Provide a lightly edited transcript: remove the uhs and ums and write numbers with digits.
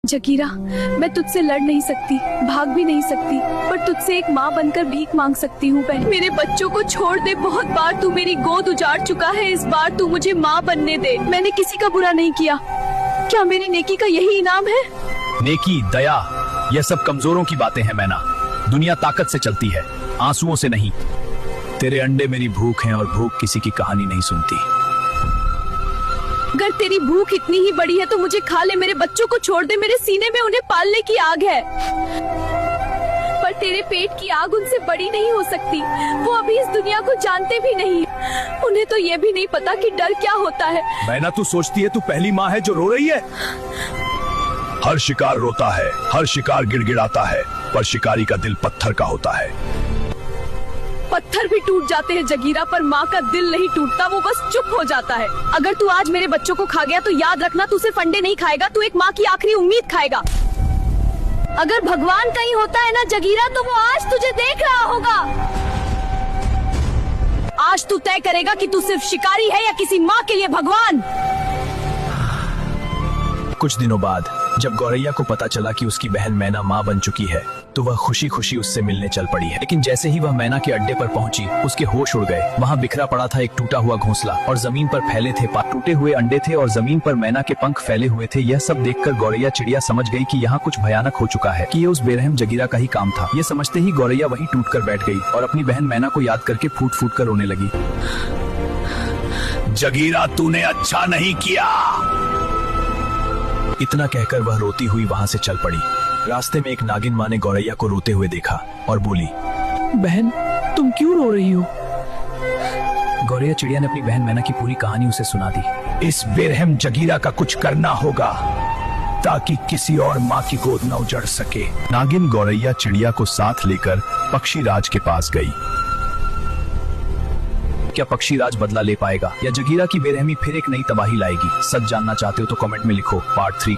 जगीरा, मैं तुझसे लड़ नहीं सकती, भाग भी नहीं सकती, पर तुझसे एक माँ बनकर भीख मांग सकती हूँ बहन। मेरे बच्चों को छोड़ दे, बहुत बार तू मेरी गोद उजाड़ चुका है, इस बार तू मुझे माँ बनने दे। मैंने किसी का बुरा नहीं किया, क्या मेरी नेकी का यही इनाम है? नेकी, दया, यह सब कमजोरों की बातें हैं मैना। दुनिया ताकत से चलती है, आंसुओं से नहीं। तेरे अंडे मेरी भूख है और भूख किसी की कहानी नहीं सुनती। अगर तेरी भूख इतनी ही बड़ी है तो मुझे खा ले, मेरे बच्चों को छोड़ दे, मेरे सीने में उन्हें पालने की आग है। पर तेरे पेट की आग उनसे बड़ी नहीं हो सकती, वो अभी इस दुनिया को जानते भी नहीं, उन्हें तो ये भी नहीं पता कि डर क्या होता है। मैना, तू सोचती है तू पहली माँ है जो रो रही है? हर शिकार रोता है, हर शिकार गिड़गिड़ाता है, पर शिकारी का दिल पत्थर का होता है। पत्थर भी टूट जाते हैं जगीरा, पर माँ का दिल नहीं टूटता, वो बस चुप हो जाता है। अगर तू आज मेरे बच्चों को खा गया तो याद रखना, तू सिर्फ अंडे नहीं खाएगा, तू एक माँ की आखिरी उम्मीद खाएगा। अगर भगवान कहीं होता है ना जगीरा, तो वो आज तुझे देख रहा होगा। आज तू तय करेगा कि तू सिर्फ शिकारी है या किसी माँ के लिए भगवान। कुछ दिनों बाद जब गौरैया को पता चला कि उसकी बहन मैना माँ बन चुकी है, तो वह खुशी खुशी उससे मिलने चल पड़ी है। लेकिन जैसे ही वह मैना के अड्डे पर पहुंची, उसके होश उड़ गए। वहाँ बिखरा पड़ा था एक टूटा हुआ घोंसला और जमीन पर फैले थे टूटे हुए अंडे थे और जमीन पर मैना के पंख फैले हुए थे। यह सब देखकर गौरैया चिड़िया समझ गई कि यहाँ कुछ भयानक हो चुका है, कि ये उस बेरहम जगीरा का ही काम था। ये समझते ही गौरैया वहीं टूट कर बैठ गई और अपनी बहन मैना को याद करके फूट फूट कर रोने लगी। जगीरा, तूने अच्छा नहीं किया। इतना कहकर वह रोती हुई वहाँ से चल पड़ी। रास्ते में एक नागिन माँ ने गौरैया को रोते हुए देखा और बोली, बहन, तुम क्यों रो रही हो? गौरैया चिड़िया ने अपनी बहन मैना की पूरी कहानी उसे सुना दी। इस बेरहम जगीरा का कुछ करना होगा ताकि किसी और माँ की गोद न उजड़ सके। नागिन गौरैया चिड़िया को साथ लेकर पक्षी राज के पास गई। क्या पक्षी राज बदला ले पाएगा या जगीरा की बेरहमी फिर एक नई तबाही लाएगी? सच जानना चाहते हो तो कमेंट में लिखो। पार्ट 3